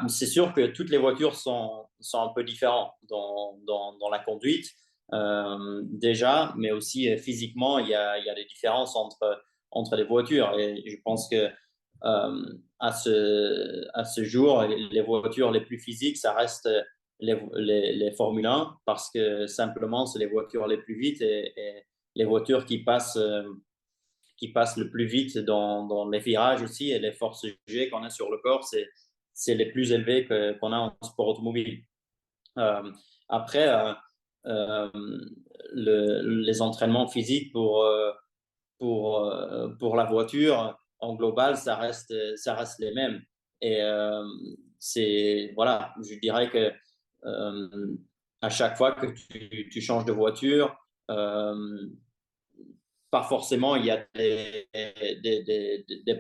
C'est sûr que toutes les voitures sont un peu différentes dans la conduite, déjà, mais aussi physiquement, il y a des différences entre les voitures. Et je pense que à ce jour, les voitures les plus physiques, ça reste les Formule 1 parce que simplement, c'est les voitures les plus vite et les voitures qui passent le plus vite dans les virages aussi et les forces G qu'on a sur le corps, c'est les plus élevés qu'on a en sport automobile. Euh, après, euh, les entraînements physiques pour la voiture, en global, ça reste les mêmes. Et voilà, je dirais que à chaque fois que tu changes de voiture, euh, pas forcément il y a des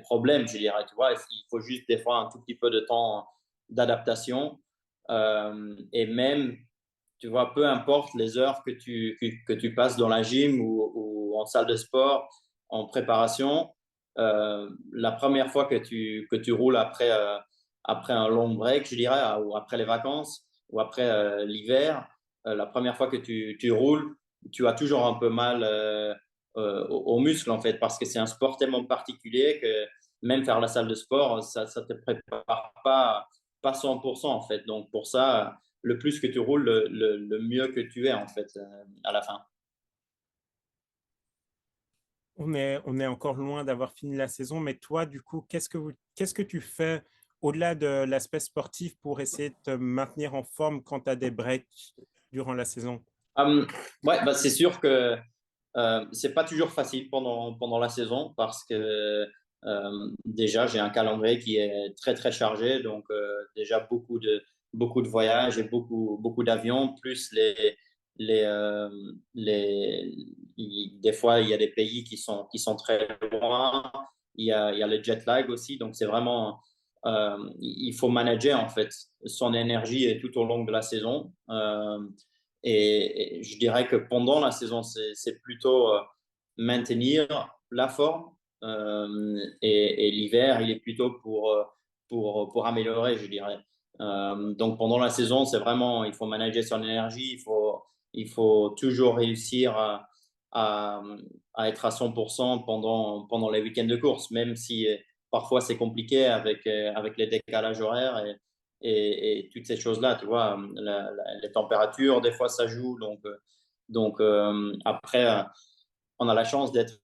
problèmes, je dirais. Tu vois, il faut juste des fois un tout petit peu de temps d'adaptation. Et même, tu vois, peu importe les heures que tu passes dans la gym ou en salle de sport, en préparation, la première fois que tu roules après un long break, je dirais, ou après les vacances, ou après l'hiver, la première fois que tu roules, tu as toujours un peu mal aux muscles, en fait, parce que c'est un sport tellement particulier que même faire la salle de sport, ça ne te prépare pas 100%, en fait. Donc, pour ça, le plus que tu roules, le mieux que tu es, en fait, à la fin. On est encore loin d'avoir fini la saison, mais toi, du coup, qu'est-ce que tu fais au-delà de l'aspect sportif pour essayer de te maintenir en forme quand tu as des breaks durant la saison? Euh, ouais, c'est sûr que c'est pas toujours facile pendant la saison parce que déjà j'ai un calendrier qui est très très chargé, donc déjà beaucoup de voyages et beaucoup d'avions, plus les des fois il y a des pays qui sont très loin, il y a le jet lag aussi, donc c'est vraiment il faut manager en fait son énergie tout au long de la saison. Et je dirais que pendant la saison, c'est plutôt maintenir la forme. Et l'hiver, il est plutôt pour améliorer, je dirais. Donc pendant la saison, c'est vraiment, il faut manager son énergie, il faut toujours réussir à, à être à 100% pendant les week-ends de course, même si parfois c'est compliqué avec les décalages horaires et toutes ces choses-là, tu vois, les températures, des fois, ça joue. Donc, après, on a la chance d'être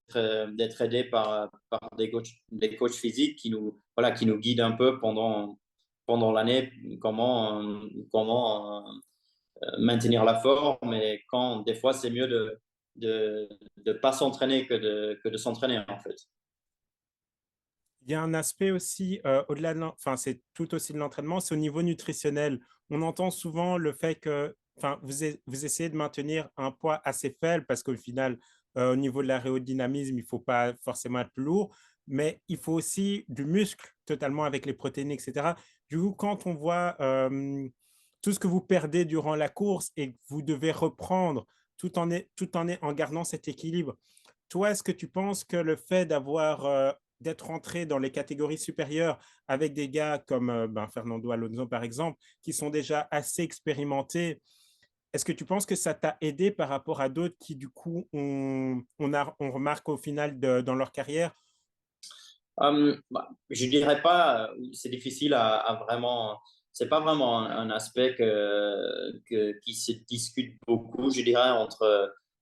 aidé par des coachs physiques qui nous guident un peu pendant l'année, comment maintenir la forme. Et quand, des fois, c'est mieux de pas s'entraîner que de s'entraîner, en fait. Il y a un aspect aussi, au-delà enfin, c'est tout aussi de l'entraînement, c'est au niveau nutritionnel. On entend souvent le fait que, enfin, vous essayez de maintenir un poids assez faible parce qu'au final, au niveau de l'aérodynamisme, il ne faut pas forcément être lourd, mais il faut aussi du muscle totalement avec les protéines, etc. Du coup, quand on voit tout ce que vous perdez durant la course et que vous devez reprendre en gardant cet équilibre, toi, est-ce que tu penses que le fait d'être entré dans les catégories supérieures avec des gars comme Fernando Alonso, par exemple, qui sont déjà assez expérimentés, est-ce que tu penses que ça t'a aidé par rapport à d'autres qui, du coup, on remarque au final dans leur carrière? Je dirais pas, c'est difficile à vraiment, c'est pas vraiment un aspect qui se discute beaucoup, je dirais,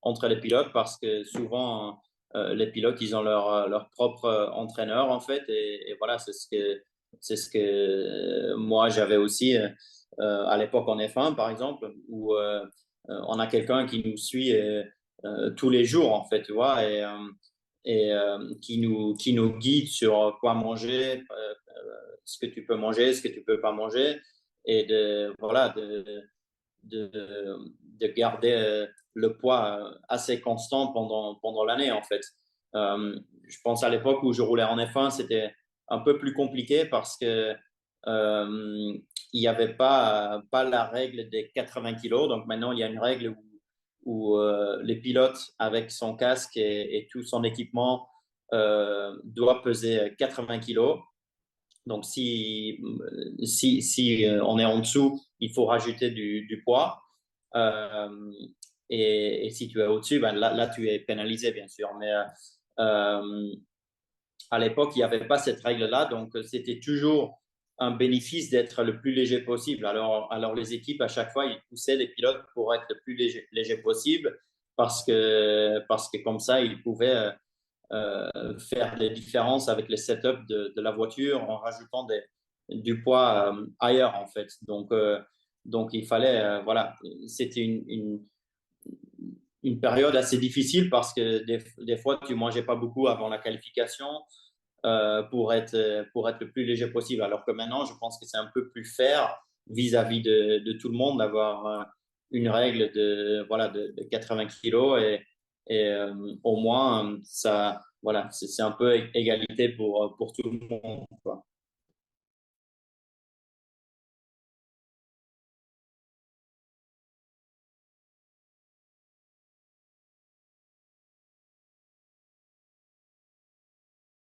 entre les pilotes, parce que souvent, les pilotes, ils ont leur propre entraîneur, en fait, et voilà, c'est ce que moi j'avais aussi à l'époque en F1, par exemple, où on a quelqu'un qui nous suit tous les jours, en fait, tu vois, et qui nous guide sur quoi manger, ce que tu peux manger, ce que tu peux pas manger, et voilà, de, de garder le poids assez constant pendant l'année, en fait. Je pense à l'époque où je roulais en F1, c'était un peu plus compliqué parce que il n'y avait pas la règle des 80 kilos. Donc maintenant, il y a une règle où les pilotes, avec son casque et tout son équipement, doit peser 80 kilos. Donc, si on est en dessous, il faut rajouter du poids. Euh, et si tu es au-dessus, ben là, tu es pénalisé, bien sûr. Mais euh, à l'époque, il n'y avait pas cette règle-là. Donc, c'était toujours un bénéfice d'être le plus léger possible. Alors, les équipes, à chaque fois, ils poussaient les pilotes pour être le plus léger possible parce que comme ça, ils pouvaient faire des différences avec le setup de la voiture en rajoutant du poids ailleurs, en fait. Donc il fallait, voilà, c'était une période assez difficile parce que des fois, tu mangeais pas beaucoup avant la qualification pour être le plus léger possible. Alors que maintenant, je pense que c'est un peu plus fair vis-à-vis de tout le monde d'avoir une règle voilà, de 80 kilos et au moins, ça, voilà, c'est un peu égalité pour tout le monde, quoi.